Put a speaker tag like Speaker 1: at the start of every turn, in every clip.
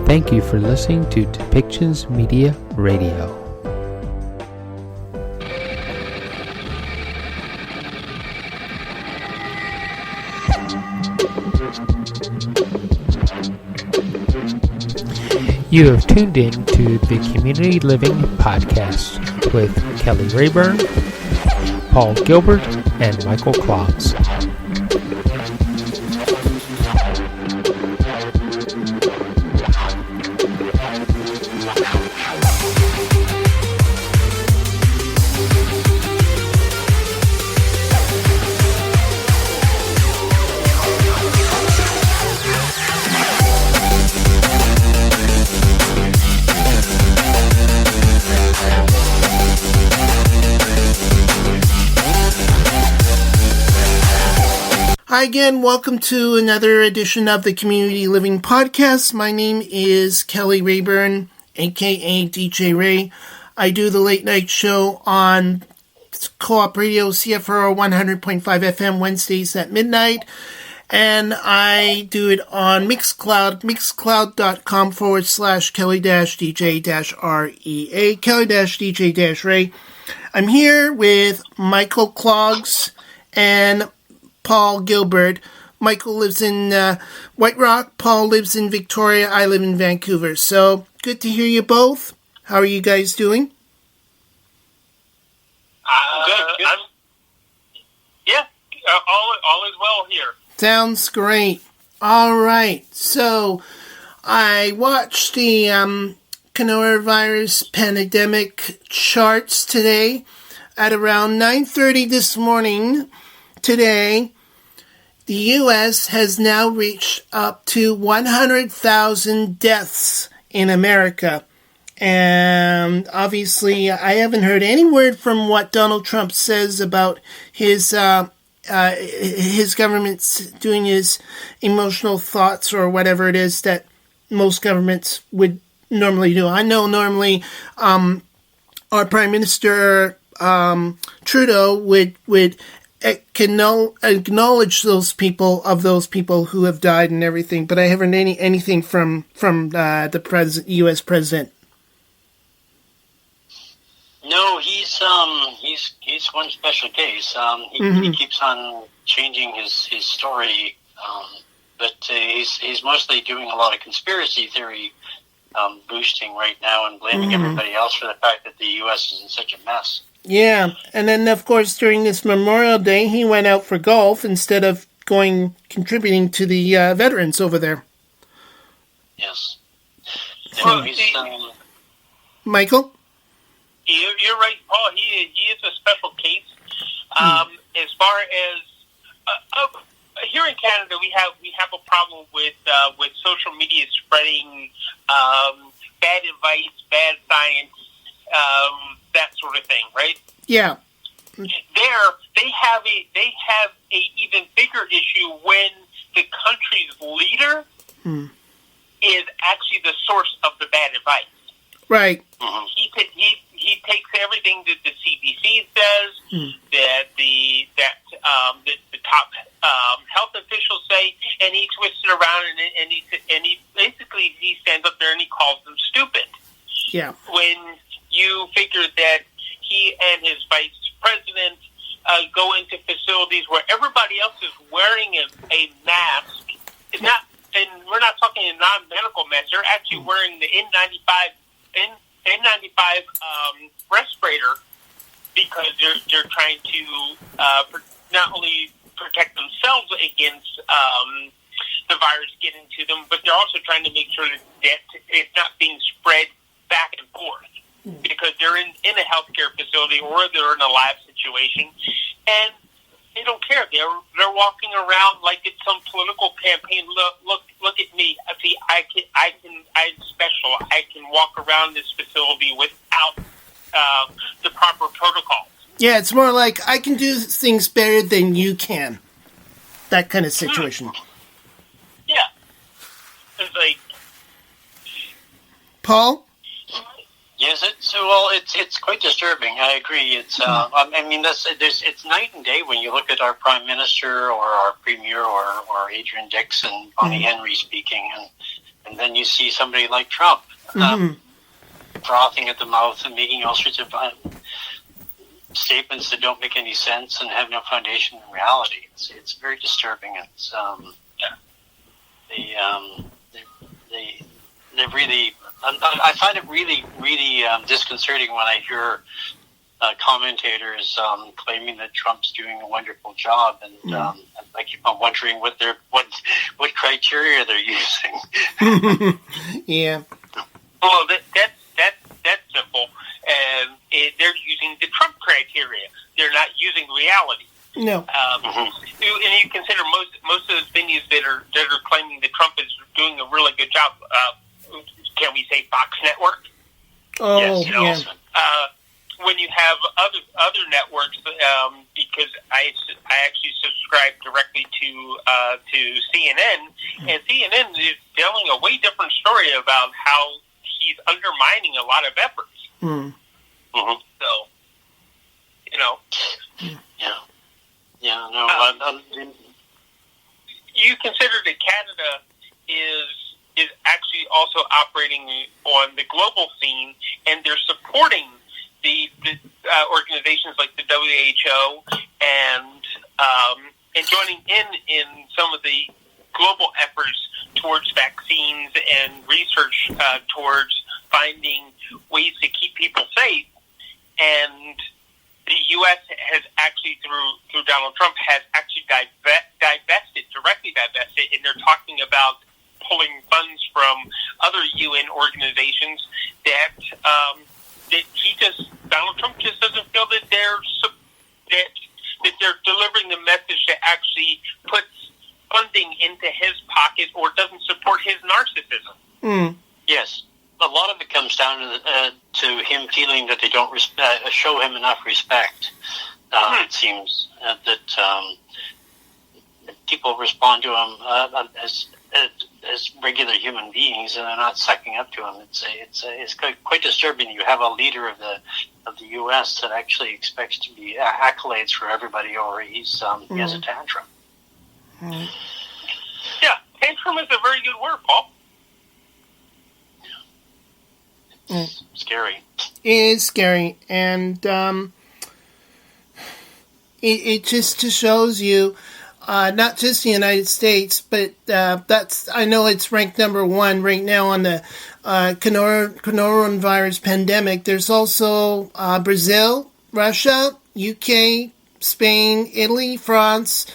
Speaker 1: Thank you for listening to Depictions Media Radio. You have tuned in to the Community Living Podcast with Kelly Rayburn, Paul Gilbert, and Michael Clogs.
Speaker 2: Hi again, welcome to another edition of the Community Living Podcast. My name is Kelly Rayburn, aka DJ Ray. I do the late night show on Co-op Radio CFRO 100.5 FM Wednesdays at midnight. And I do it on Mixcloud, mixcloud.com/Kelly-DJ-REA, Kelly-DJ-Ray. I'm here with Michael Clogs and Paul Gilbert. Michael lives in White Rock. Paul lives in Victoria. I live in Vancouver. So, good to hear you both. How are you guys doing?
Speaker 3: Good. All is well here.
Speaker 2: Sounds great. All right. So, I watched the coronavirus pandemic charts today at around 9:30 this morning. Today, the U.S. has now reached up to 100,000 deaths in America. And obviously, I haven't heard any word from what Donald Trump says about his government's doing his emotional thoughts or whatever it is that most governments would normally do. I know normally our Prime Minister Trudeau would acknowledge those people who have died and everything, but I haven't heard anything from the U.S. president.
Speaker 3: No, he's one special case. He keeps on changing his story, but he's mostly doing a lot of conspiracy theory boosting right now and blaming everybody else for the fact that the U.S. is in such a mess.
Speaker 2: Yeah, and then, of course, during this Memorial Day, he went out for golf instead of contributing to the veterans over there.
Speaker 3: Yes.
Speaker 2: Well, Michael?
Speaker 4: You're right, Paul. He is a special case. As far as here in Canada, we have a problem with social media spreading bad advice, bad science, that sort of thing, right?
Speaker 2: Yeah.
Speaker 4: They have a even bigger issue when the country's leader is actually the source of the bad advice.
Speaker 2: Right.
Speaker 4: He takes everything that the CDC says, that the top health officials say, and he twists it around and he basically stands up there and he calls them stupid.
Speaker 2: Yeah. When
Speaker 4: you figure that he and his vice president go into facilities where everybody else is wearing a mask. It's not, and we're not talking a non-medical mask. They're actually wearing the N95 respirator because they're trying to not only protect themselves against the virus getting to them, but they're also trying to make sure that it's not being spread back and forth. Because they're in a healthcare facility or they're in a lab situation, and they don't care. They're walking around like it's some political campaign. Look at me. See, I'm special. I can walk around this facility without the proper protocols.
Speaker 2: Yeah, it's more like I can do things better than you can. That kind of situation.
Speaker 4: Yeah, it's like
Speaker 2: Paul.
Speaker 3: Yes, it's quite disturbing. I agree. It's it's night and day when you look at our Prime Minister or our Premier or Adrian Dix and Bonnie Henry speaking, and And then you see somebody like Trump frothing at the mouth and making all sorts of statements that don't make any sense and have no foundation in reality. It's very disturbing. It's they really. I find it really disconcerting when I hear commentators claiming that Trump's doing a wonderful job, and I keep on wondering what criteria they're using.
Speaker 2: Yeah.
Speaker 4: Well, that's simple, and they're using the Trump criteria. They're not using reality.
Speaker 2: No.
Speaker 4: And you consider most of those venues that are claiming that Trump is doing a really good job. Can we say Fox Network?
Speaker 2: Oh,
Speaker 3: yes,
Speaker 2: yeah.
Speaker 4: When you have other networks, because I actually subscribe directly to CNN, and CNN is telling a way different story about how he's undermining a lot of efforts. So, you consider that Canada is actually also operating on the global scene, and they're supporting the organizations like the WHO and joining in some of the global efforts towards vaccines and research towards finding ways to keep people safe. And the U.S. has actually, through Donald Trump, has actually directly divested, and they're talking about pulling funds from other UN organizations that Donald Trump just doesn't feel that they're delivering the message that actually puts funding into his pocket or doesn't support his narcissism.
Speaker 3: Yes. A lot of it comes down to him feeling that they don't show him enough respect. It seems that people respond to him as regular human beings, and they're not sucking up to him. It's quite disturbing. You have a leader of the U.S. that actually expects to be accolades for everybody, or he has a tantrum.
Speaker 4: Yeah, tantrum is a very good word, Paul.
Speaker 3: It's scary.
Speaker 2: It is scary, and it just shows you not just the United States, but I know it's ranked number 1 right now on the coronavirus pandemic. There's also Brazil, Russia, UK, Spain, Italy, France,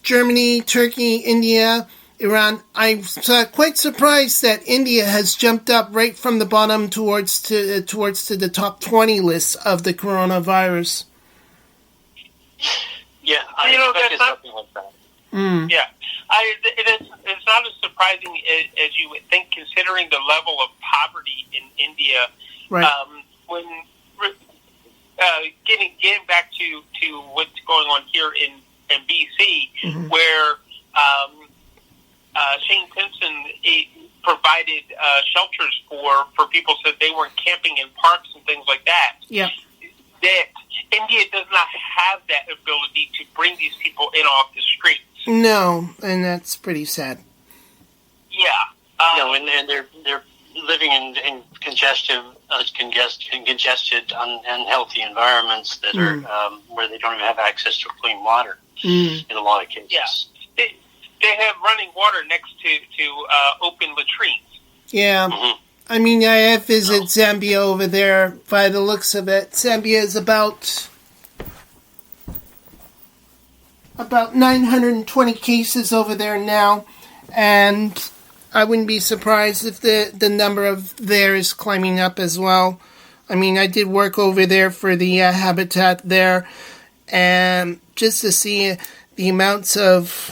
Speaker 2: Germany, Turkey, India, Iran. I'm quite surprised that India has jumped up right from the bottom towards to the top 20 list of the coronavirus.
Speaker 3: Yeah, that's something like that.
Speaker 4: Yeah, it's not as surprising as you would think, considering the level of poverty in India.
Speaker 2: Right.
Speaker 4: When getting back to what's going on here in BC, where Shane Simpson provided shelters for people so they weren't camping in parks and things like that.
Speaker 2: Yeah.
Speaker 4: That India does not have that ability to bring these people in off the streets.
Speaker 2: No, and that's pretty sad.
Speaker 4: Yeah.
Speaker 3: And they're living in congested, unhealthy environments that are where they don't even have access to clean water in a lot of cases.
Speaker 4: Yeah. They have running water next to open latrines.
Speaker 2: Yeah. I mean, I have visited Zambia over there by the looks of it. Zambia is about 920 cases over there now, and I wouldn't be surprised if the number of there is climbing up as well. I mean, I did work over there for the habitat there, and just to see the amounts of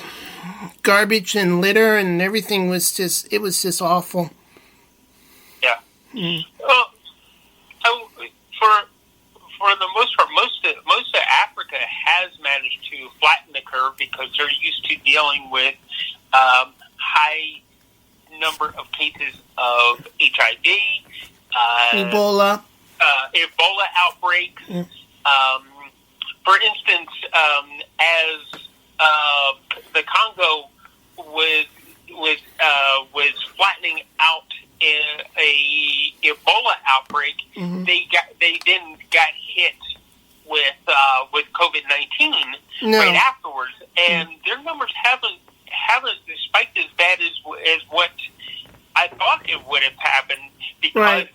Speaker 2: garbage and litter and everything was just awful.
Speaker 4: Yeah. Well, for the most part, most of Africa has managed to flatten the curve because they're used to dealing with high number of cases of HIV,
Speaker 2: Ebola
Speaker 4: outbreaks. For instance, as the Congo was starting out in a Ebola outbreak, they then got hit with COVID-19 right afterwards, and their numbers haven't spiked as bad as what I thought it would have happened, because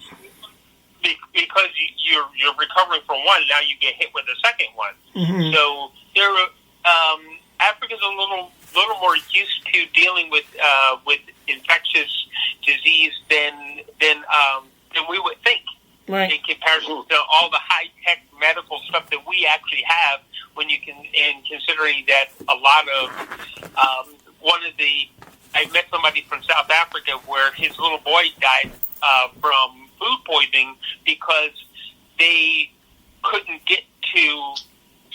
Speaker 4: you're recovering from one, now you get hit with the second one. So Africa's a little more used to dealing with infectious disease than we would think. Right. In comparison to all the high-tech medical stuff that we actually have, considering that a lot of I met somebody from South Africa where his little boy died from food poisoning because they couldn't get to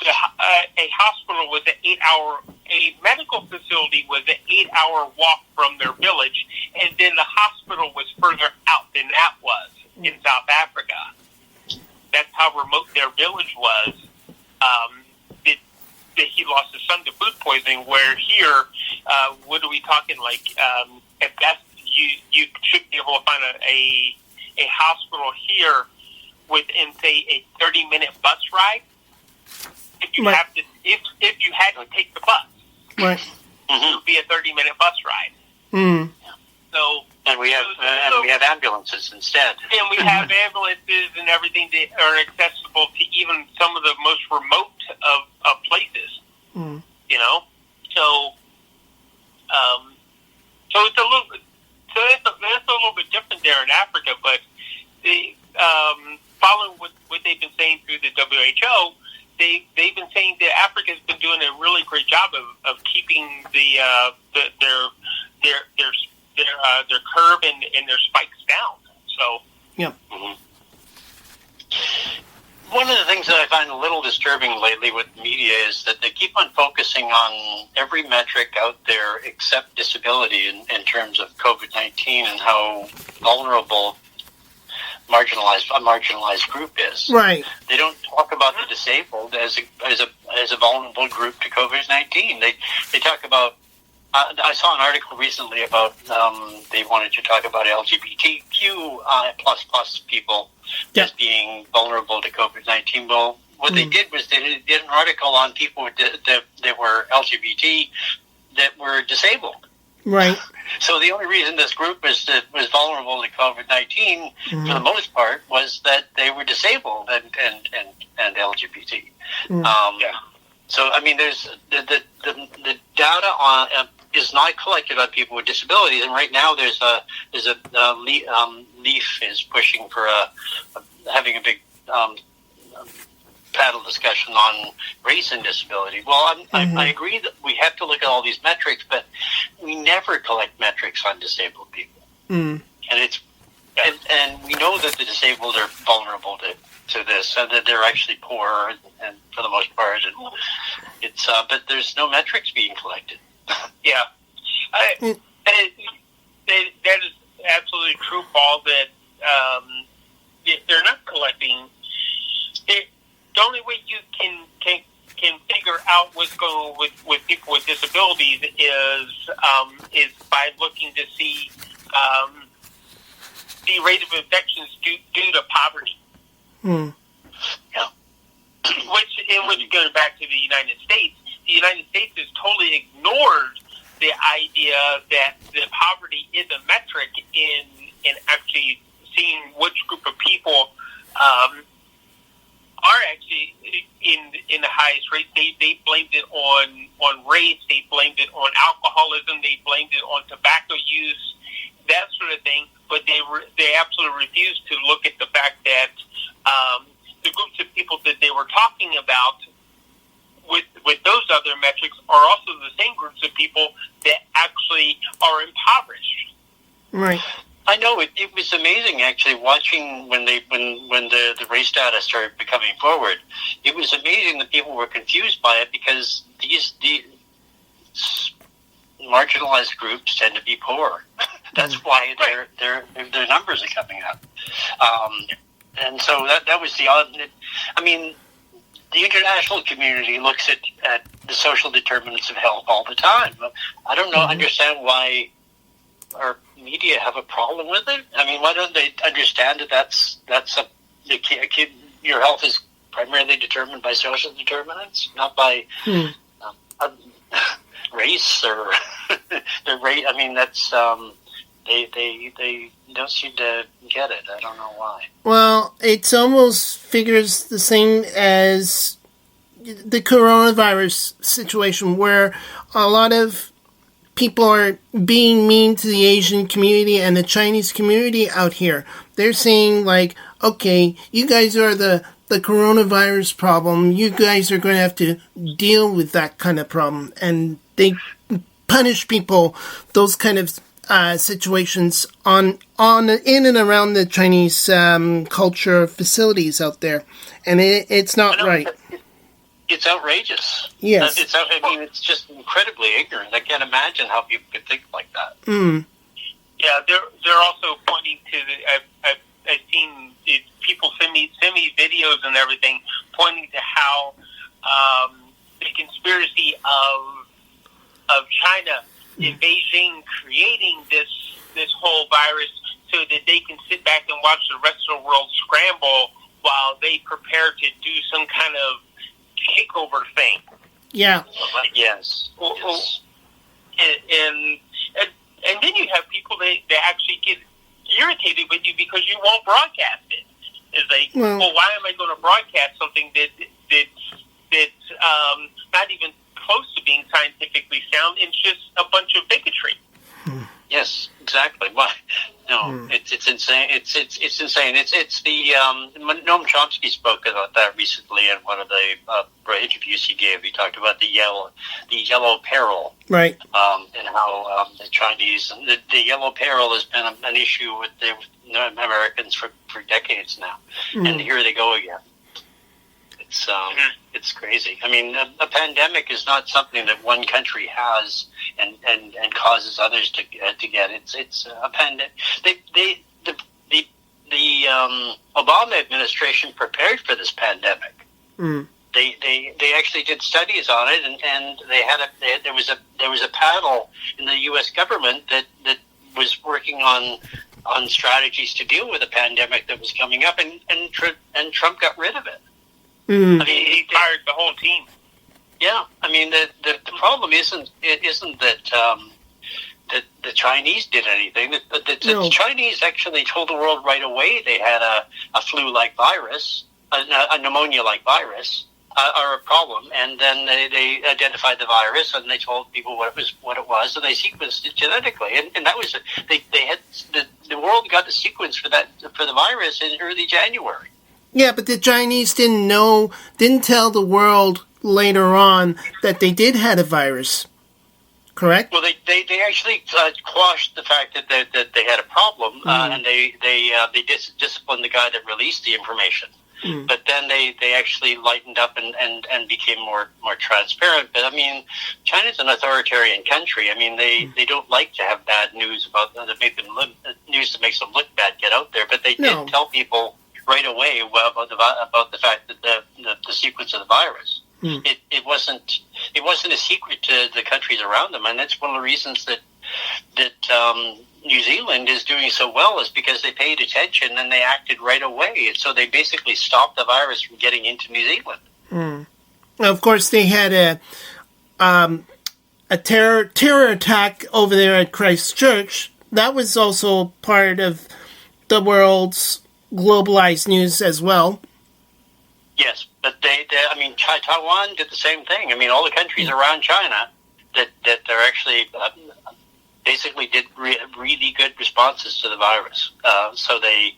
Speaker 4: a hospital was a medical facility was an 8-hour walk from their village, and then the hospital was further out than that was in South Africa. That's how remote their village was. That he lost his son to food poisoning, where here, what are we talking, like, at best, you should be able to find a hospital here within, say, a 30-minute bus ride. If you had to take the bus, it would be a 30-minute bus ride. So, and we have ambulances instead. And we have ambulances and everything that are accessible to even some of the most remote of places. You know, so it's a little bit. So that's a little bit different there in Africa, but following what they've been saying through the WHO. They've been saying that Africa's been doing a really great job of keeping their curve and their spikes down. So
Speaker 2: yeah.
Speaker 3: One of the things that I find a little disturbing lately with media is that they keep on focusing on every metric out there except disability in terms of COVID-19 and how vulnerable a marginalized group is.
Speaker 2: Right. They
Speaker 3: don't talk about the disabled as a vulnerable group to COVID-19. They talk about. I saw an article recently about they wanted to talk about LGBTQ plus people as being vulnerable to COVID-19. Well, what they did was they did an article on people that were LGBT that were disabled.
Speaker 2: Right.
Speaker 3: So the only reason this group was vulnerable to COVID-19, for the most part, was that they were disabled and LGBT. So I mean, there's the data on is not collected on people with disabilities, and right now there's a Leaf is pushing for having a big panel discussion on race and disability. Well, I agree that we have to look at all these metrics, but we never collect metrics on disabled people. And and we know that the disabled are vulnerable to this, and that they're actually poor, and for the most part, and it's but there's no metrics being collected.
Speaker 4: Yeah, that is absolutely true, Paul. That they're not collecting. The only way you can figure out what's going on with people with disabilities is by looking to see the rate of infections due to poverty. Yeah. Which going back to the United States has totally ignored the idea that the poverty is a metric in actually seeing which group of people are actually in the highest rate. They blamed it on race. They blamed it on alcoholism. They blamed it on tobacco use, that sort of thing. But they absolutely refused to look at the fact that the groups of people that they were talking about with those other metrics are also the same groups of people that actually are impoverished.
Speaker 2: Right.
Speaker 3: I know it was amazing actually watching when the race data started becoming forward. It was amazing that people were confused by it because these marginalized groups tend to be poor. That's why their numbers are coming up. And so that was the odd. I mean, the international community looks at the social determinants of health all the time. I don't understand why our media have a problem with it? I mean, why don't they understand that that's your health is primarily determined by social determinants, not by race or the rate. I mean, that's they don't seem to get it. I don't know why.
Speaker 2: Well, it's almost figures the same as the coronavirus situation, where a lot of people are being mean to the Asian community and the Chinese community out here. They're saying, like, okay, you guys are the coronavirus problem. You guys are going to have to deal with that kind of problem. And they punish people, those kind of situations on in and around the Chinese culture facilities out there. And it's not right.
Speaker 3: It's outrageous.
Speaker 2: Yes.
Speaker 3: It's just incredibly ignorant. I can't imagine how people could think like that.
Speaker 4: Yeah, they're also pointing to I've seen people send me videos and everything pointing to how the conspiracy of China in Beijing creating this whole virus so that they can sit back and watch the rest of the world scramble while they prepare to do some kind of takeover thing.
Speaker 2: Yeah.
Speaker 3: Yes.
Speaker 4: And then you have people that actually get irritated with you because you won't broadcast it. It's like, well, why am I going to broadcast something that's not even close to being scientifically sound? It's just a bunch of bigotry.
Speaker 3: Yes, exactly. Why? No, it's insane. It's insane. It's the Noam Chomsky spoke about that recently in one of the interviews he gave. He talked about the yellow peril,
Speaker 2: right?
Speaker 3: And how the Chinese the yellow peril has been an issue with the Americans for decades now, and here they go again. It's crazy. I mean, a pandemic is not something that one country has and causes others to get. It's a pandemic. The Obama administration prepared for this pandemic. They actually did studies on it, and there was a panel in the U.S. government that was working on strategies to deal with a pandemic that was coming up, and Trump got rid of it.
Speaker 4: I mean, he fired the whole team.
Speaker 3: Yeah, I mean the problem isn't that that the Chinese did anything. The Chinese actually told the world right away they had a flu-like virus, a pneumonia-like virus, or a problem, and then they identified the virus and they told people what it was, and they sequenced it genetically, and that was they had the world got the sequence for the virus in early January.
Speaker 2: Yeah, but the Chinese didn't tell the world later on that they did have a virus, correct?
Speaker 3: Well, they actually quashed the fact that they had a problem, and they disciplined the guy that released the information. But then they actually lightened up and became more transparent. But I mean, China's an authoritarian country. I mean, they don't like to have bad news news that makes them look bad get out there. But they did tell people right away about the fact that the sequence of the virus. It wasn't a secret to the countries around them, and that's one of the reasons that New Zealand is doing so well is because they paid attention and they acted right away. So they basically stopped the virus from getting into New Zealand.
Speaker 2: Of course, they had a terror attack over there at Christchurch. That was also part of the world's globalized news as well.
Speaker 3: Yes, but Taiwan did the same thing. I mean, all the countries around China that they're actually basically did really good responses to the virus. So the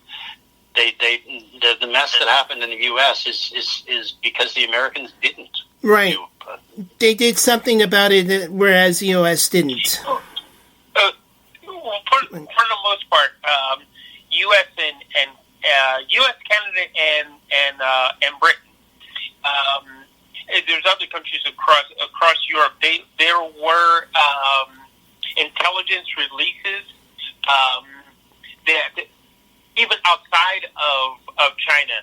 Speaker 3: mess that happened in the U.S. is because the Americans didn't.
Speaker 2: Right. They did something about it, whereas the U.S. didn't.
Speaker 4: For the most part, U.S. and U.S., Canada, and Britain. There's other countries across Europe. There were intelligence releases that even outside of China,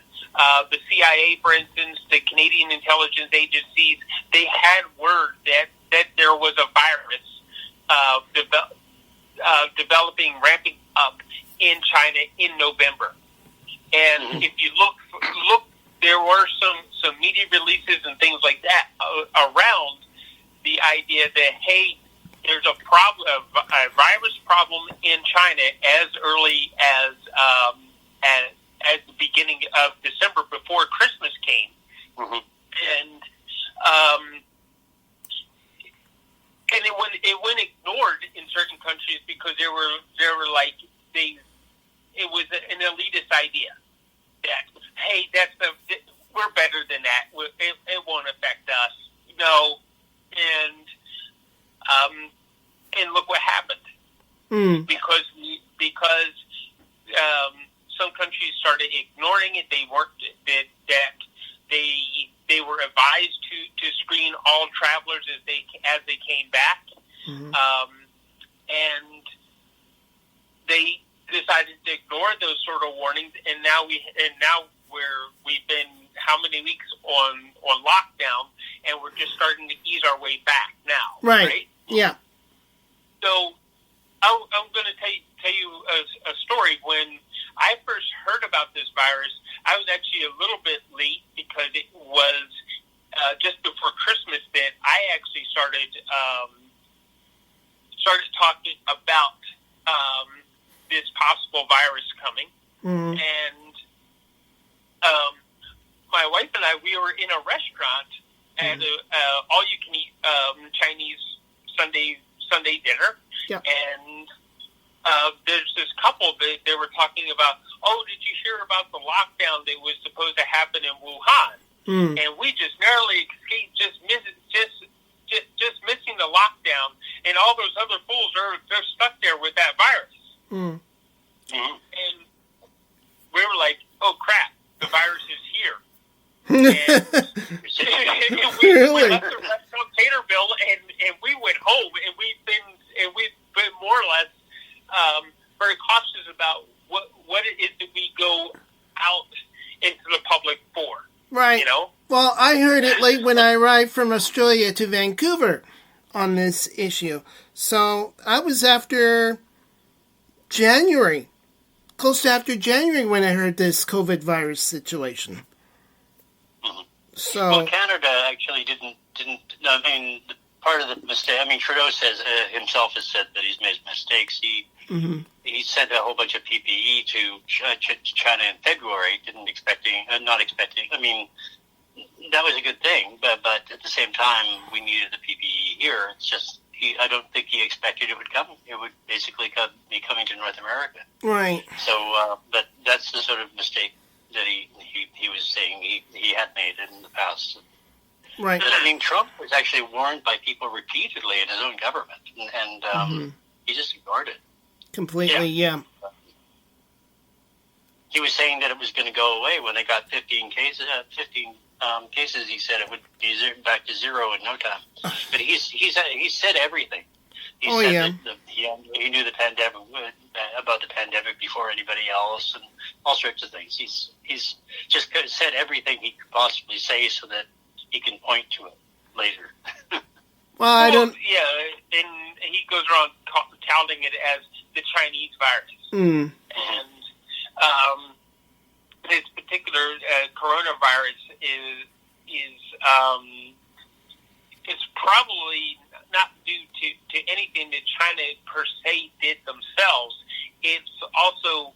Speaker 4: the CIA, for instance, the Canadian intelligence agencies, they had word that there was a virus ramping up in China in November. And if you look, there were some media releases and things like that around the idea that, hey, there's a virus problem in China as early as the beginning of December, before Christmas came, and it went ignored in certain countries because they were like it was an elitist idea that, hey, we're better than that. It won't affect us. No, and look what happened. Because some countries started ignoring it. They were advised to screen all travelers as they came back, and they decided to ignore those sort of warnings. And now we've been how many weeks on lockdown, and we're just starting to ease our way back now. Right?
Speaker 2: Yeah.
Speaker 4: So I'm going to tell you a story. When I first heard about this virus, I was actually a little bit late because it was just before Christmas that I actually started talking about this possible virus coming. And my wife and I, we were in a restaurant at all-you-can-eat Chinese Sunday dinner. Yeah. And there's this couple that they were talking about, oh, did you hear about the lockdown that was supposed to happen in Wuhan? And we just narrowly escaped, just missing the lockdown, and all those other fools they're stuck there with that virus. And we were like, oh crap, the virus is here. And we left the restaurant Taterville, and we went home, and we've been more or less very cautious about what it is that we go out into the public for.
Speaker 2: Right.
Speaker 4: You know?
Speaker 2: Well, I heard it late when I arrived from Australia to Vancouver on this issue. So I was after January, close to after January, when I heard this COVID virus situation. So,
Speaker 3: well, Canada actually didn't. I mean, part of the mistake. I mean, Trudeau says himself has said that he's made mistakes. He sent a whole bunch of PPE to China in February, not expecting. I mean, that was a good thing, but at the same time, we needed the PPE here. It's just I don't think he expected it would come. It would basically be coming to North America.
Speaker 2: Right.
Speaker 3: So, but that's the sort of mistake that he was saying he had made in the past.
Speaker 2: Right.
Speaker 3: But, I mean, Trump was actually warned by people repeatedly in his own government, and he just ignored it.
Speaker 2: Completely, yeah.
Speaker 3: He was saying that it was going to go away when they got 15 cases. Cases, he said it would be back to zero in no time. But he said everything. He said that he knew the pandemic about the pandemic before anybody else, and all sorts of things. He's just said everything he could possibly say so that he can point to it later.
Speaker 2: Well, I don't.
Speaker 4: Yeah, and he goes around touting it as the Chinese virus, and this particular coronavirus is probably not due to anything that China per se did themselves. It's also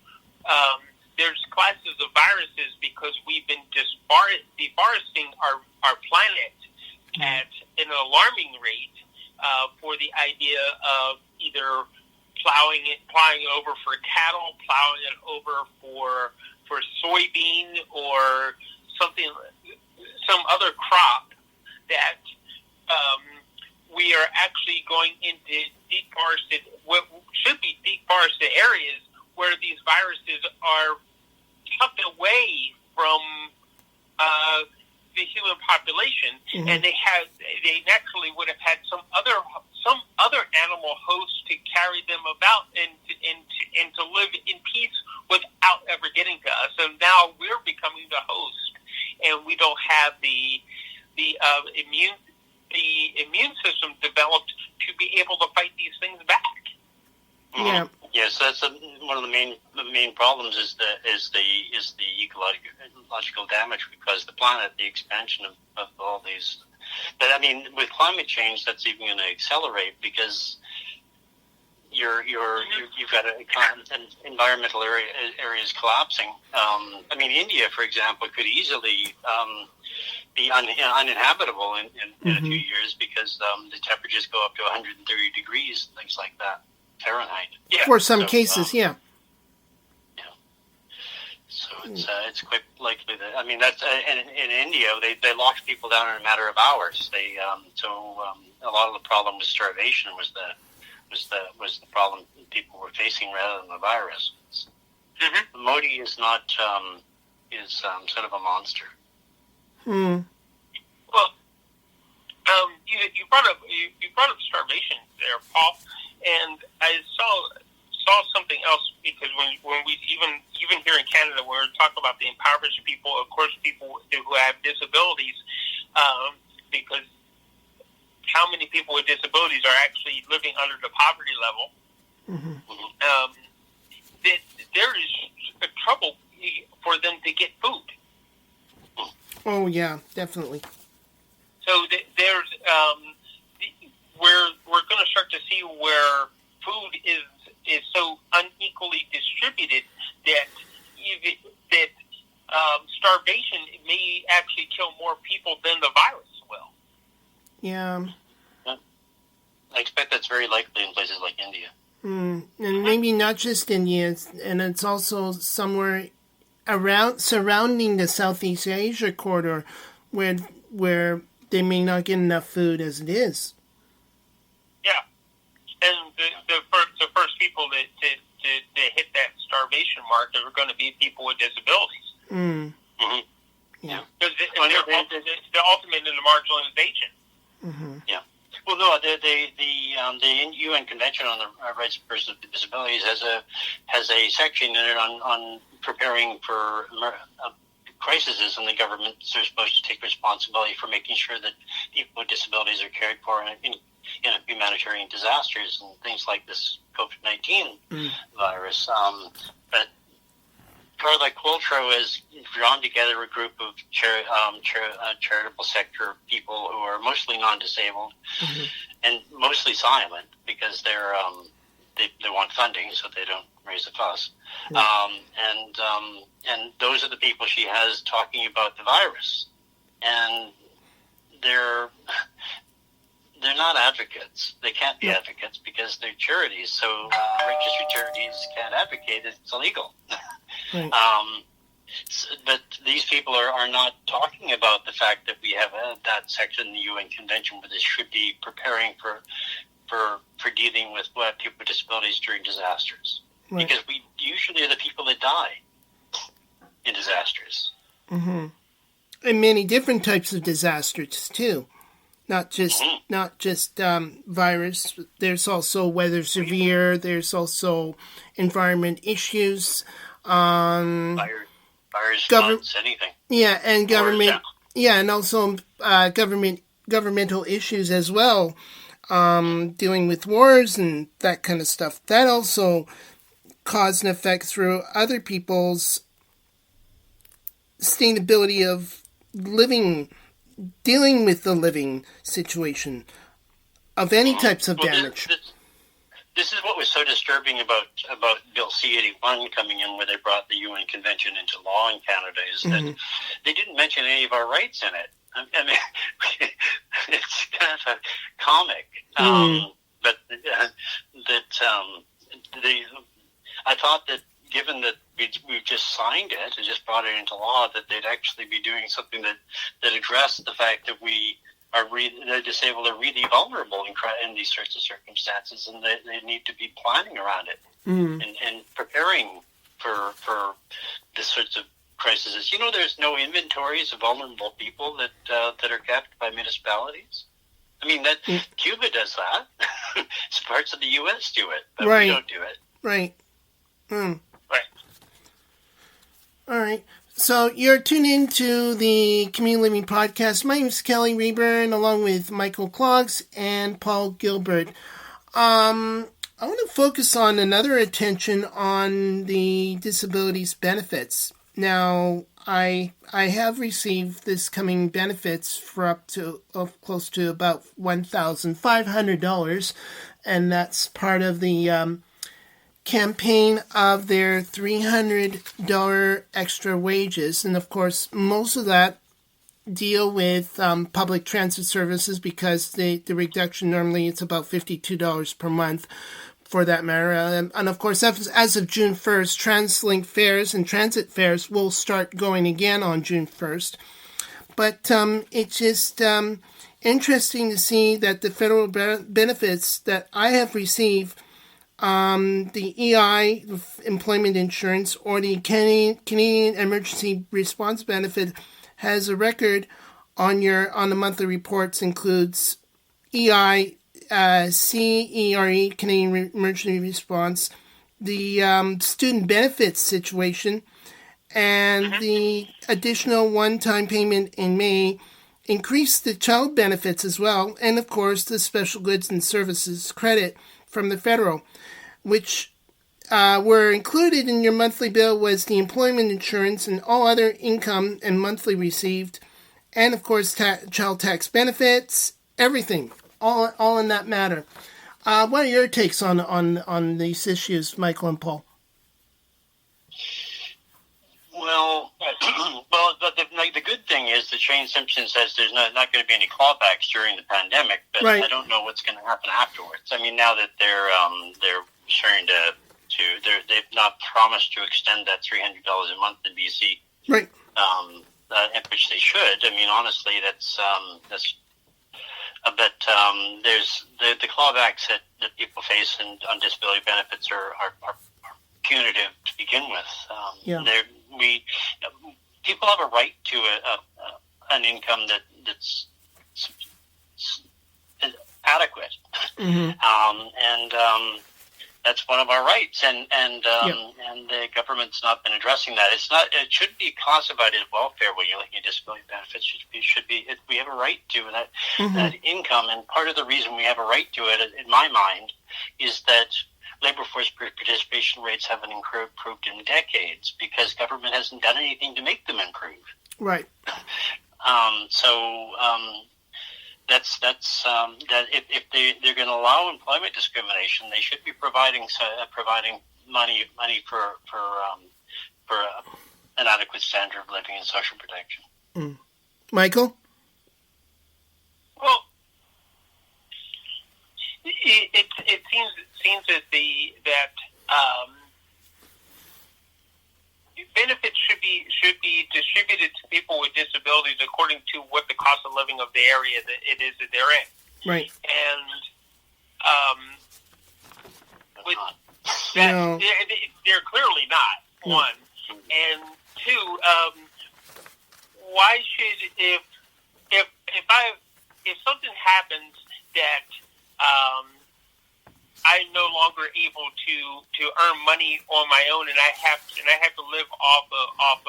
Speaker 4: there's classes of viruses because we've been deforesting our planet at an alarming rate for the idea of either plowing it over for cattle, plowing it over for soybean or some other crop that we are actually going into what should be deforested areas where these viruses are tucked away from the human population, and they naturally would have had some other animal host to carry them about and to live in peace without ever getting to us. So now we're becoming the host, and we don't have the immune system developed to be able to fight these things back.
Speaker 2: Yeah.
Speaker 3: Yes, that's one of the main problems is the ecological damage because the planet, the expansion of all these. But I mean, with climate change, that's even going to accelerate because you've got an environmental areas collapsing. I mean, India, for example, could easily be uninhabitable in a few years because the temperatures go up to 130 degrees, things like that, Fahrenheit.
Speaker 2: Yeah. For some cases, yeah.
Speaker 3: So it's quite likely that that's in India they locked people down in a matter of hours. A lot of the problem with starvation was the problem people were facing rather than the virus. Modi is not sort of a monster.
Speaker 2: Hmm.
Speaker 4: Well, you brought up starvation there, Paul, and I saw something else because when we even here in Canada, when we're talking about the impoverished people, of course, people who have disabilities, because how many people with disabilities are actually living under the poverty level? There is a trouble for them to get food.
Speaker 2: Oh yeah, definitely.
Speaker 4: So there's we're going to start to see where food is so unequally distributed that starvation may actually kill more people than the virus will.
Speaker 2: Yeah.
Speaker 3: I expect that's very likely in places like India.
Speaker 2: And maybe not just India, and it's also somewhere surrounding the Southeast Asia corridor where they may not get enough food as it is.
Speaker 4: Yeah. And the first people that hit that starvation mark are going to be people with disabilities.
Speaker 2: Yeah.
Speaker 4: Because they're ultimate in the marginalization.
Speaker 3: Yeah. Well, no, the UN Convention on the Rights of Persons with Disabilities has a section in it on preparing for crises, and the governments are supposed to take responsibility for making sure that people with disabilities are cared for in humanitarian disasters and things like this COVID-19 virus. But Carla Quiltro has drawn together a group of charitable sector people who are mostly non-disabled and mostly silent because they're they want funding, so they don't raise a fuss. And those are the people she has talking about the virus, and they're not advocates. They can't be advocates because they're charities. So registered charities can't advocate. It's illegal.
Speaker 2: Right.
Speaker 3: But these people are not talking about the fact that we have that section in the UN Convention where this should be preparing for dealing with people with disabilities during disasters. Right. Because we usually are the people that die in disasters.
Speaker 2: And many different types of disasters too. Not just virus. There's also weather severe. There's also environment issues.
Speaker 3: Fires, floods, anything.
Speaker 2: Yeah, and government. And also governmental issues as well. Dealing with wars and that kind of stuff. That also cause an effect through other people's sustainability of dealing with the living situation of any types of damage.
Speaker 3: This is what was so disturbing about Bill C-81 coming in, where they brought the UN Convention into law in Canada, is that they didn't mention any of our rights in it. I mean, it's kind of a comic, but I thought that given that we've just signed it and just brought it into law, that they'd actually be doing something that addressed the fact that the disabled are really vulnerable in these sorts of circumstances, and they need to be planning around it and preparing for this sorts of crises. You know, there's no inventories of vulnerable people that are kept by municipalities. I mean, Cuba does that. Some parts of the U.S. do it, but we don't do it.
Speaker 2: Right.
Speaker 4: Right.
Speaker 2: All right. So you're tuned into the Community Living Podcast. My name is Kelly Rayburn, along with Michael Clogs and Paul Gilbert. I want to focus on another attention on the disabilities benefits. Now, I have received this coming benefits for up to close to about $1,500, and that's part of the campaign of their $300 extra wages. And of course, most of that deal with public transit services, because the reduction normally it's about $52 per month for that matter. And of course, as of June 1st, TransLink fares and transit fares will start going again on June 1st. But it's just interesting to see that the federal benefits that I have received, the EI, employment insurance, or the Canadian Emergency Response Benefit, has a record on the monthly reports, includes EI, CERE, Canadian Emergency Response, the student benefits situation, and the additional one-time payment in May increased the child benefits as well, and of course the special goods and services credit from the federal, which were included in your monthly bill was the employment insurance and all other income and monthly received, and of course child tax benefits, everything, all in that matter. What are your takes on these issues, Michael and Paul?
Speaker 3: Well, the good thing is that Shane Simpson says there's not going to be any clawbacks during the pandemic, but
Speaker 2: right.
Speaker 3: I don't know what's going to happen afterwards. I mean, now that they're starting they've not promised to extend that $300 a month in BC,
Speaker 2: right?
Speaker 3: Which they should. I mean, honestly, that's. But there's the clawbacks that people face on disability benefits are punitive to begin with. People have a right to an income that's adequate, and that's one of our rights. And the government's not been addressing that. It shouldn't be classified as welfare when you're looking at disability benefits. We have a right to that income, and part of the reason we have a right to it, in my mind, is that labor force participation rates haven't improved in decades because government hasn't done anything to make them improve.
Speaker 2: Right.
Speaker 3: That's that if they're going to allow employment discrimination, they should be providing money for an adequate standard of living and social protection.
Speaker 2: Michael?
Speaker 4: Well, it seems that benefits should be distributed to people with disabilities according to what the cost of living of the area that it is that they're in.
Speaker 2: Right.
Speaker 4: And with that,
Speaker 2: No.
Speaker 4: they're clearly not, one. And two, why should if something happens that I'm no longer able to earn money on my own, and I have to live off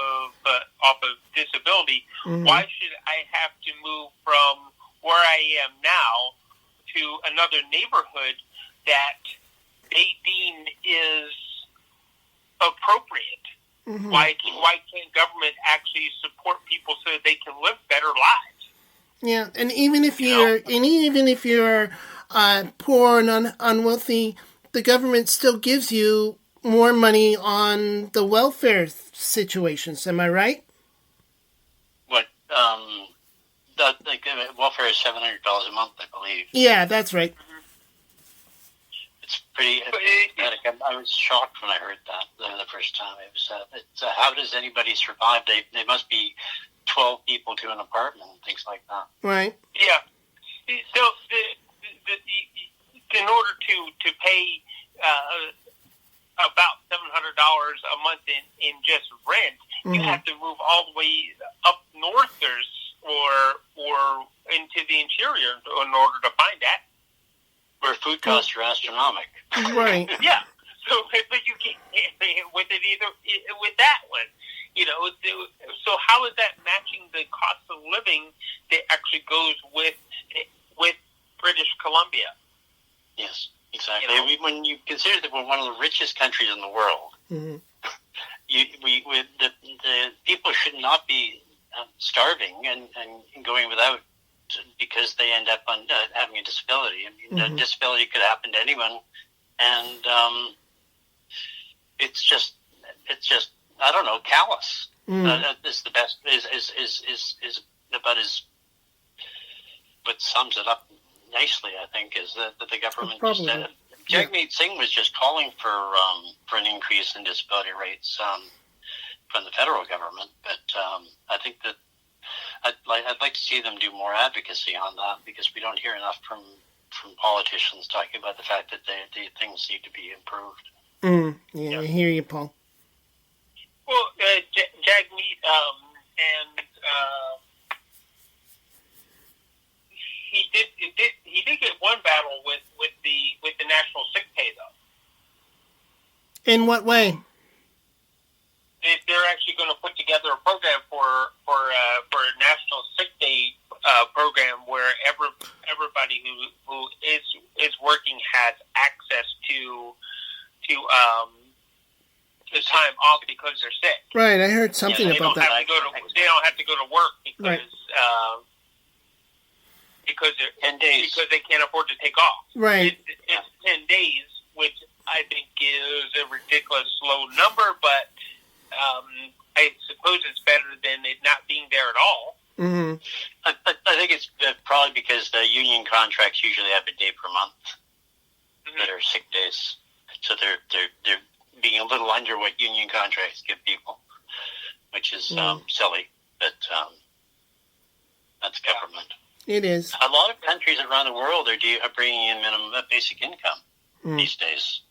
Speaker 4: of disability. Why should I have to move from where I am now to another neighborhood that they deem is appropriate? Why can't government actually support people so that they can live better lives?
Speaker 2: Yeah, and even if you're poor and unwealthy, the government still gives you more money on the welfare situations. Am I right?
Speaker 3: What? Welfare is $700 a month, I believe.
Speaker 2: Yeah, that's right.
Speaker 3: It's pretty pathetic. I was shocked when I heard that the first time. It was. How does anybody survive? They must be 12 people to an apartment and things like that.
Speaker 2: Right.
Speaker 4: Yeah. So in order to pay about $700 a month in just rent, you have to move all the way up north or into the interior in order to find that.
Speaker 3: Where food costs are astronomical.
Speaker 2: Right.
Speaker 4: Yeah. So, but you can't with it either with that one. So how is that matching the cost of living that actually goes with British Columbia?
Speaker 3: Yes. Exactly. When you consider that we're one of the richest countries in the world,
Speaker 2: Mm-hmm.
Speaker 3: the people should not be starving and going without because they end up having a disability. I mean, disability could happen to anyone, and it's just I don't know, callous. Is the best is about as what sums it up nicely. I think is that the government just said. Jagmeet Singh was just calling for an increase in disability rates from the federal government, but I think that I'd like to see them do more advocacy on that because we don't hear enough from politicians talking about the fact that the things need to be improved.
Speaker 2: Yeah, I hear you, Paul.
Speaker 4: Well, Jagmeet and he did get one battle with the national sick pay though.
Speaker 2: In what way?
Speaker 4: They're actually going to put together a program for a national sick day program where everybody who is working has access to the time off because they're sick.
Speaker 2: Right, I heard something about that.
Speaker 4: They don't have to go to work because because they're
Speaker 3: 10 days
Speaker 4: because they can't afford to take off.
Speaker 2: Right.
Speaker 4: It's 10 days, which I think is a ridiculous low number, but I suppose it's better than it not being there at all.
Speaker 2: Mm-hmm.
Speaker 3: I think it's probably because the union contracts usually have a day per month that are sick days, so they're being a little under what union contracts give people, which is silly. But that's government.
Speaker 2: It is.
Speaker 3: A lot of countries around the world are bringing in minimum basic income these days.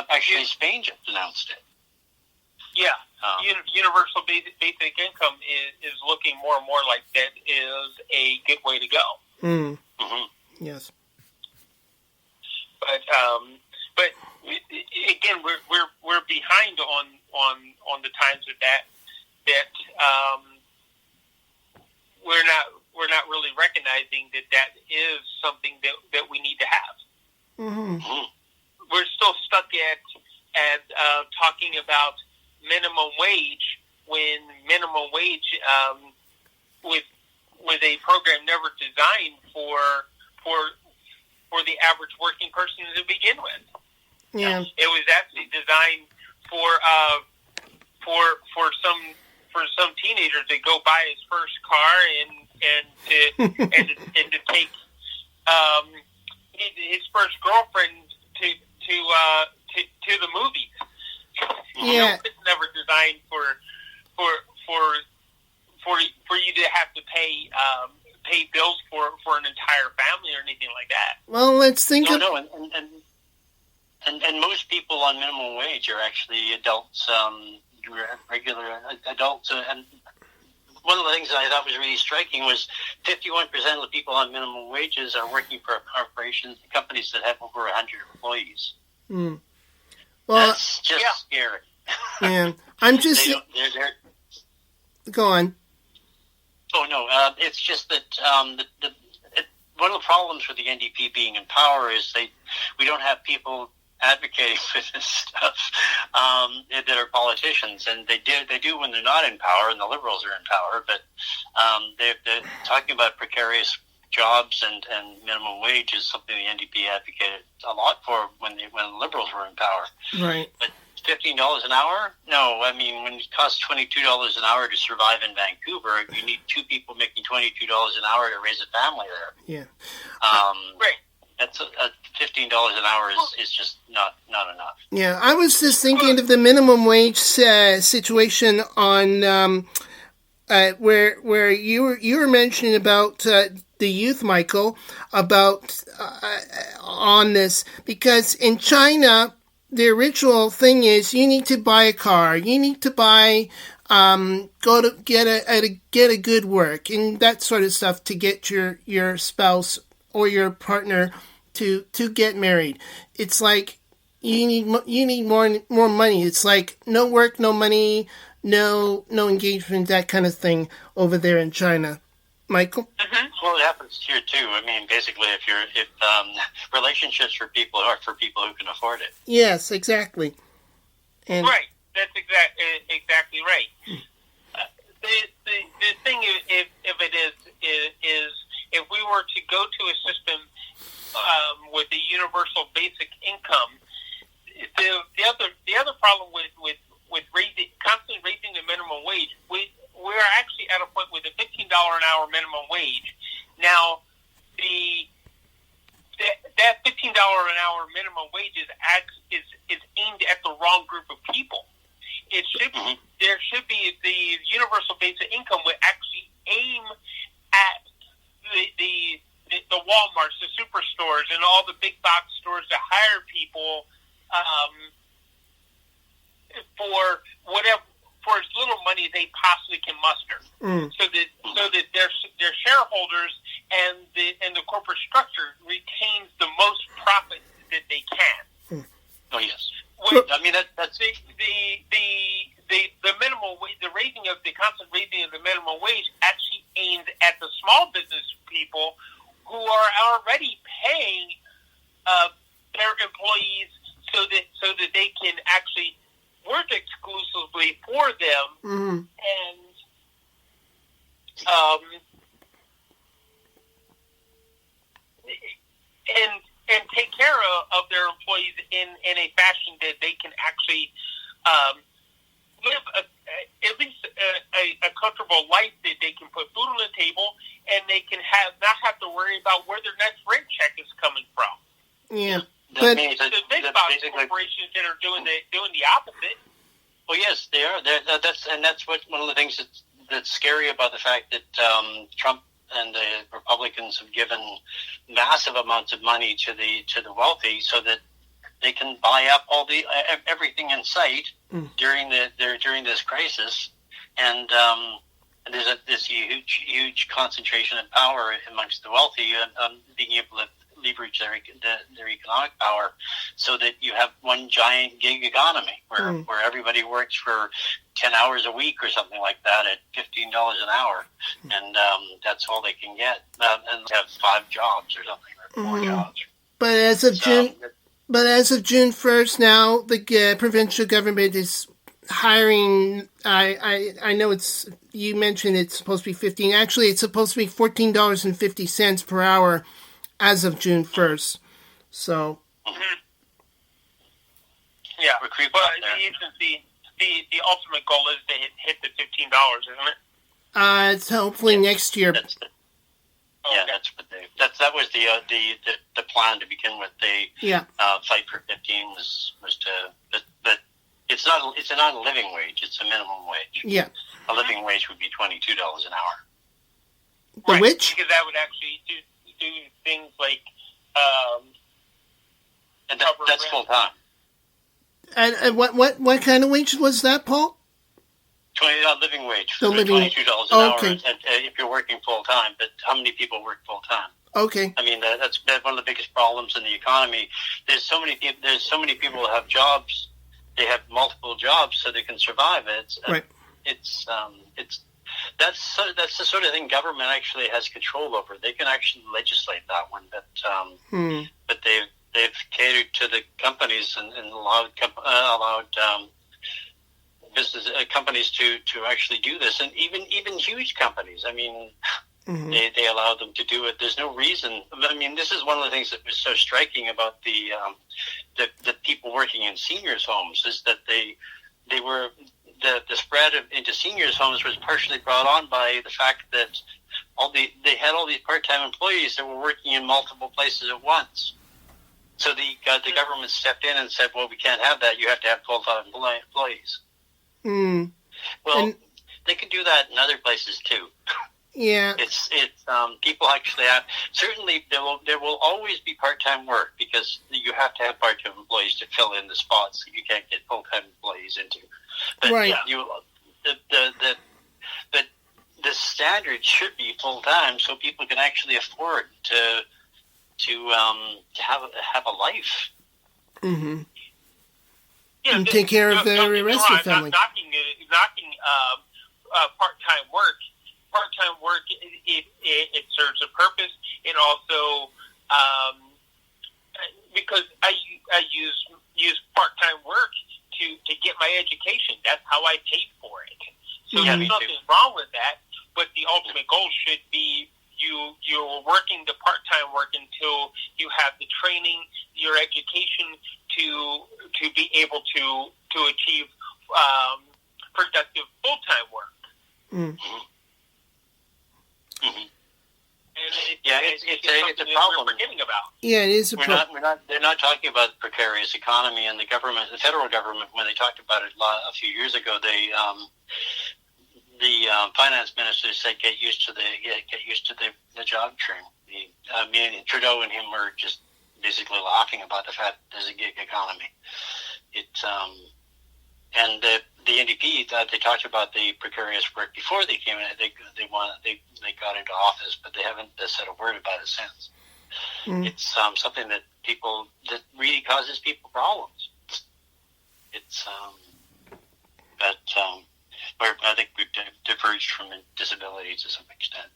Speaker 3: Actually, Spain just announced it.
Speaker 4: Yeah, universal basic income is looking more and more like that is a good way to go.
Speaker 2: Yes.
Speaker 4: But again, we're behind on the times that we're not really recognizing that is something that we need to have. We're still stuck at talking about minimum wage when minimum wage with a program never designed for the average working person to begin with.
Speaker 2: Yeah.
Speaker 4: It was actually designed for some teenager to go buy his first car and to take his first girlfriend to the movies.
Speaker 2: Yeah.
Speaker 4: It's never designed for you to have to pay bills for an entire family or anything like that.
Speaker 2: Well, let's think of...
Speaker 3: No, and most people on minimum wage are actually adults, regular adults. And one of the things that I thought was really striking was 51% of the people on minimum wages are working for corporations, companies that have over 100 employees.
Speaker 2: Well,
Speaker 3: that's just scary.
Speaker 2: Yeah, I'm just... Go on.
Speaker 3: Oh, no, it's just that one of the problems with the NDP being in power is we don't have people advocating for this stuff that are politicians, and they do when they're not in power, and the Liberals are in power, but they're talking about precarious jobs and minimum wage is something the NDP advocated a lot for when the Liberals were in power.
Speaker 2: Right.
Speaker 3: But $15 an hour? No, I mean, when it costs $22 an hour to survive in Vancouver, you need two people making $22 an hour to raise a family there.
Speaker 2: Yeah.
Speaker 3: Right. That's $15 an hour is just not enough.
Speaker 2: Yeah, I was just thinking of the minimum wage situation on where you were mentioning about the youth, Michael, about on this, because in China the ritual thing is you need to buy a car, you need to buy go to get a good work and that sort of stuff to get your spouse or your partner to get married. It's like you need more money. It's like no work, no money, no engagement, that kind of thing over there in China. Michael?
Speaker 3: Well, it happens here too. I mean, basically, if relationships for people are for people who can afford it.
Speaker 2: Yes, exactly. And
Speaker 4: Right. That's exactly right. The thing if it is if we were to go to a system with a universal basic income, the other problem with constantly raising the minimum wage, we're actually at a point with a $15 an hour minimum wage. Now, that $15 an hour minimum wage is aimed at the wrong group of people. It should be, there should be the universal basic income would actually aim at the Walmarts, the superstores, and all the big box stores that hire people for as little money they possibly can muster, so that their shareholders and the corporate structure retains the most profit that they can.
Speaker 3: Oh yes.
Speaker 4: I mean that's the minimum wage. The constant raising of the minimum wage actually aimed at the small business people who are already paying their employees so that they can actually work exclusively for them and take care of their employees in a fashion that they can actually live at least a comfortable life, that they can put food on the table, and they can not have to worry about where their next rent check is coming from.
Speaker 2: Yeah.
Speaker 3: But
Speaker 4: the big box corporations that are doing the opposite.
Speaker 3: Well, yes, they are. That's what one of the things that's scary about the fact that Trump and the Republicans have given massive amounts of money to the wealthy, so that they can buy up all the everything in sight during this crisis, and there's this huge concentration of power amongst the wealthy, being able to leverage their economic power, so that you have one giant gig economy where everybody works for 10 hours a week or something like that at $15 an hour, and that's all they can get, and have 5 jobs or something, or 4 jobs.
Speaker 2: But as of June 1st, now the provincial government is hiring. I know you mentioned it's supposed to be 15. Actually, it's supposed to be $14.50 per hour as of June 1st. So.
Speaker 4: Yeah, but the ultimate goal is to hit the $15, isn't it?
Speaker 2: It's hopefully next year.
Speaker 3: That was the plan to begin with. They fight for 15 was to, but it's not a living wage. It's a minimum wage.
Speaker 2: Yeah,
Speaker 3: a living wage would be $22 an hour.
Speaker 2: The which?
Speaker 4: Because that would actually do things like
Speaker 3: and that's full time.
Speaker 2: And what kind of wage was that, Paul?
Speaker 3: Living wage.
Speaker 2: The living
Speaker 3: $22 an hour if you're working full time. But how many people work full time?
Speaker 2: Okay.
Speaker 3: I mean, that's one of the biggest problems in the economy. There's so many people who have jobs. They have multiple jobs so they can survive. That's the sort of thing government actually has control over. They can actually legislate that one, but they've catered to the companies and allowed business companies to actually do this, and even huge companies. I mean, they allow them to do it. There's no reason. I mean, this is one of the things that was so striking about the people working in seniors' homes, is that they were the spread into seniors' homes was partially brought on by the fact that they had all these part-time employees that were working in multiple places at once. So the government stepped in and said, "Well, we can't have that. You have to have full-time employees." Well, they can do that in other places too.
Speaker 2: Yeah,
Speaker 3: it's people actually have. Certainly, there will always be part-time work, because you have to have part-time employees to fill in the spots that you can't get full-time employees into. But
Speaker 2: right.
Speaker 3: The standard should be full-time, so people can actually afford to have a life.
Speaker 2: Mm-hmm.
Speaker 4: Yeah,
Speaker 2: and take care of the rest of the family.
Speaker 4: Knocking part-time work. part-time work, it serves a purpose. It also, because I use part-time work to get my education. That's how I paid for it. So there's nothing wrong with that. But the ultimate goal should be you're working the part-time work until you have the training, your education to be able to achieve productive full-time work.
Speaker 3: Mm-hmm.
Speaker 4: And
Speaker 3: it's a problem.
Speaker 4: We're forgetting about.
Speaker 2: Yeah, it is a problem.
Speaker 3: They're not talking about the precarious economy, and the federal government, when they talked about it a few years ago, the finance minister said get used to the job stream. Trudeau and him were just basically laughing about the fact there's a gig economy. It's and the NDP they talked about the precarious work before they came in. They got into office, but they haven't said a word about it since. It's something that really causes people problems. It's I think we've diverged from disabilities to some extent.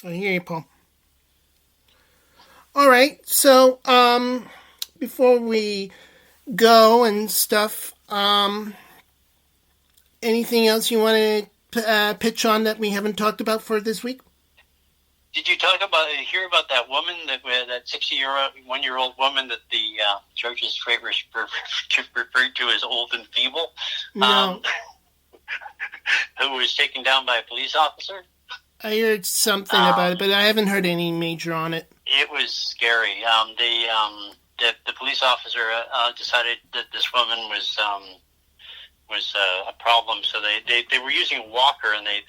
Speaker 2: I hear you, Paul. All right, so before we go and stuff, anything else you want to pitch on that we haven't talked about for this week?
Speaker 3: Did you hear about that woman, that 61-year-old woman that the George's Strait referred to as old and feeble?
Speaker 2: No.
Speaker 3: Who was taken down by a police officer?
Speaker 2: I heard something about it, but I haven't heard any major on it.
Speaker 3: It was scary. The police officer decided that this woman was a problem, so they were using a walker, and they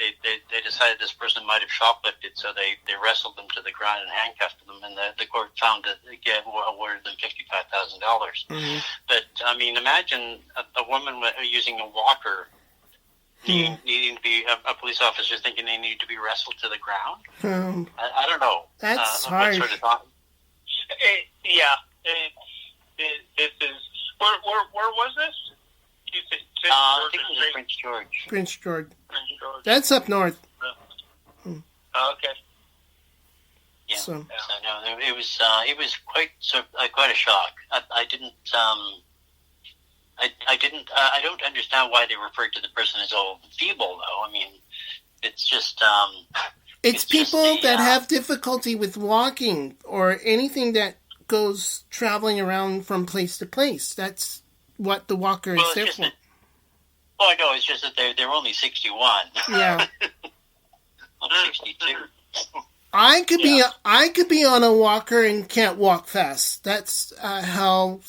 Speaker 3: decided this person might have shoplifted, so they wrestled them to the ground and handcuffed them, and the court found that they awarded them $55,000. Mm-hmm. But I mean, imagine a woman using a walker. Needing to be a police officer thinking they need to be wrestled to the ground. I don't know.
Speaker 2: That's hard.
Speaker 3: Sort of thought.
Speaker 4: This is where was this?
Speaker 3: I think it was Prince George.
Speaker 2: Prince George. That's up north.
Speaker 4: Okay.
Speaker 3: Yeah. So no, it was quite a shock. I don't understand why they referred to the person as old and feeble, though. I mean, it's just...
Speaker 2: it's people that have difficulty with walking or anything that goes traveling around from place to place. That's what the walker is there for.
Speaker 3: I know. It's just that they're only 61.
Speaker 2: Yeah.
Speaker 3: I'm 62.
Speaker 2: I could be on a walker and can't walk fast. That's how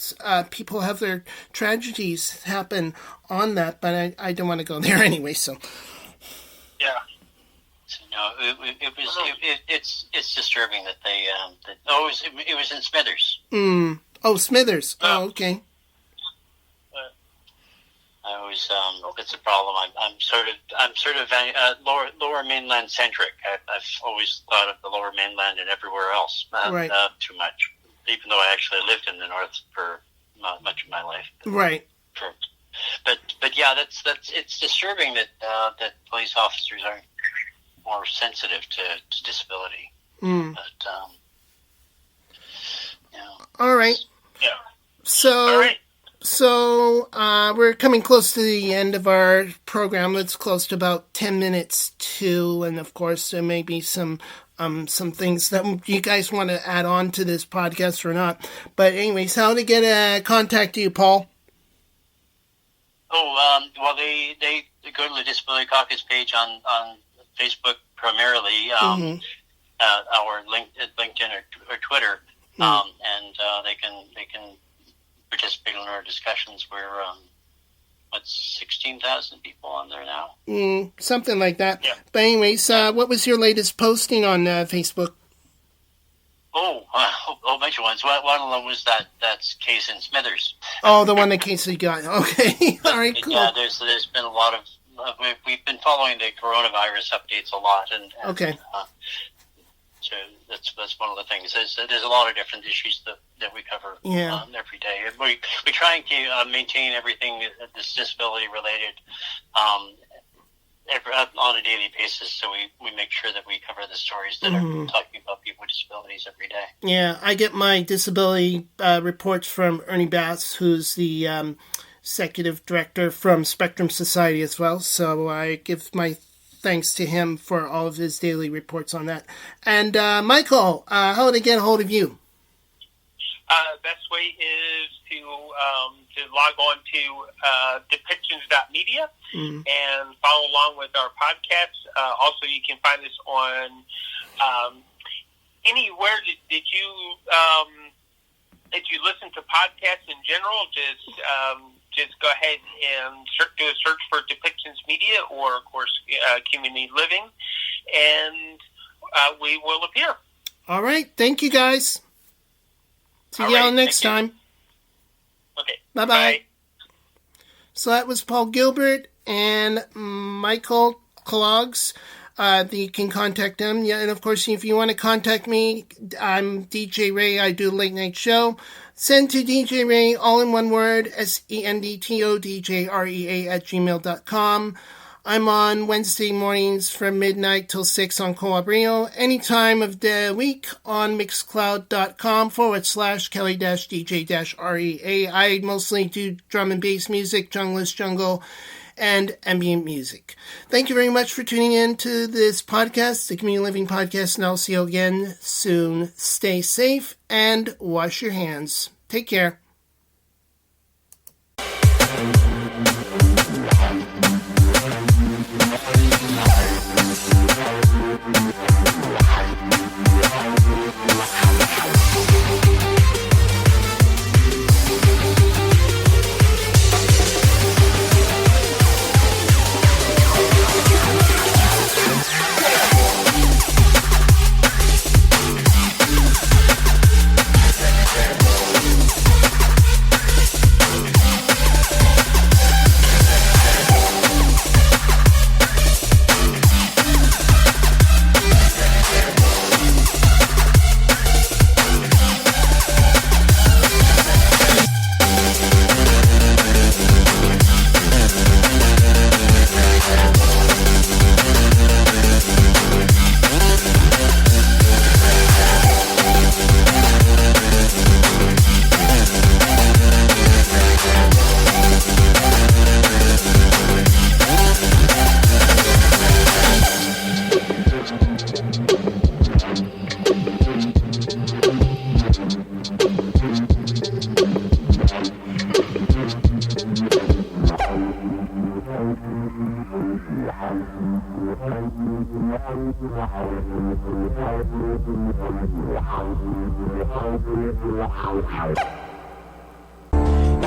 Speaker 2: people have their tragedies happen on that. But I don't want to go there anyway. So
Speaker 4: yeah.
Speaker 3: So no, it's disturbing that they it was in Smithers.
Speaker 2: Oh, Smithers. Oh, okay.
Speaker 3: I always it's a problem. I'm sort of lower mainland centric. I've always thought of the lower mainland and everywhere else
Speaker 2: right.
Speaker 3: Too much, even though I actually lived in the north for much of my life.
Speaker 2: Right.
Speaker 3: But yeah, that's it's disturbing that police officers aren't more sensitive to disability. But
Speaker 2: all right.
Speaker 4: Yeah.
Speaker 2: So.
Speaker 4: All right.
Speaker 2: So we're coming close to the end of our program. It's close to about 10 minutes to, and of course there may be some things that you guys want to add on to this podcast or not. But anyways, how to get contact you, Paul?
Speaker 3: Well, they go to the Disability Caucus page on Facebook primarily, or LinkedIn or Twitter, and they can participate in our discussions. We're 16,000 people on there now.
Speaker 2: Something like that.
Speaker 4: Yeah.
Speaker 2: But anyways, what was your latest posting on Facebook?
Speaker 3: A bunch of ones. One of them was that's case in Smithers.
Speaker 2: Oh, the one that Casey got. Okay. All right, cool.
Speaker 3: Yeah, there's been a lot of we've been following the coronavirus updates a lot, and
Speaker 2: okay.
Speaker 3: So that's one of the things. There's a lot of different issues that we cover every day. We try and maintain everything that's disability related, on a daily basis, so we make sure that we cover the stories that are talking about people with disabilities every day.
Speaker 2: Yeah, I get my disability reports from Ernie Bass, who's the executive director from Spectrum Society as well, so I give my thanks to him for all of his daily reports on that. And Michael, how would I get a hold of you?
Speaker 4: Best way is to log on to depictions.media and follow along with our podcasts. Also, you can find us on anywhere. Did you listen to podcasts in general? Just go ahead and do a search for Depictions Media or, of course, Community Living, and we will appear.
Speaker 2: All right. Thank you, guys. See y'all next time.
Speaker 4: Okay.
Speaker 2: Bye-bye. Bye. So that was Paul Gilbert and Michael Clogs. You can contact them. Yeah, and of course, if you want to contact me, I'm DJ Ray. I do a late night show. Send to DJ Ray, all in one word, SENDTODJREA @gmail.com. I'm on Wednesday mornings from midnight till 6 on Co-op Radio, any time of the week on mixcloud.com/Kelly-DJ-REA. I mostly do drum and bass music, junglist, jungle, and ambient music. Thank you very much for tuning in to this podcast, the Community Living Podcast, and I'll see you again soon. Stay safe and wash your hands. Take care.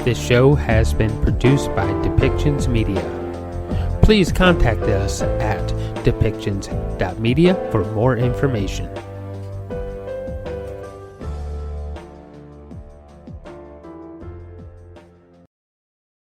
Speaker 1: This show has been produced by Depictions Media. Please contact us at depictions.media for more information.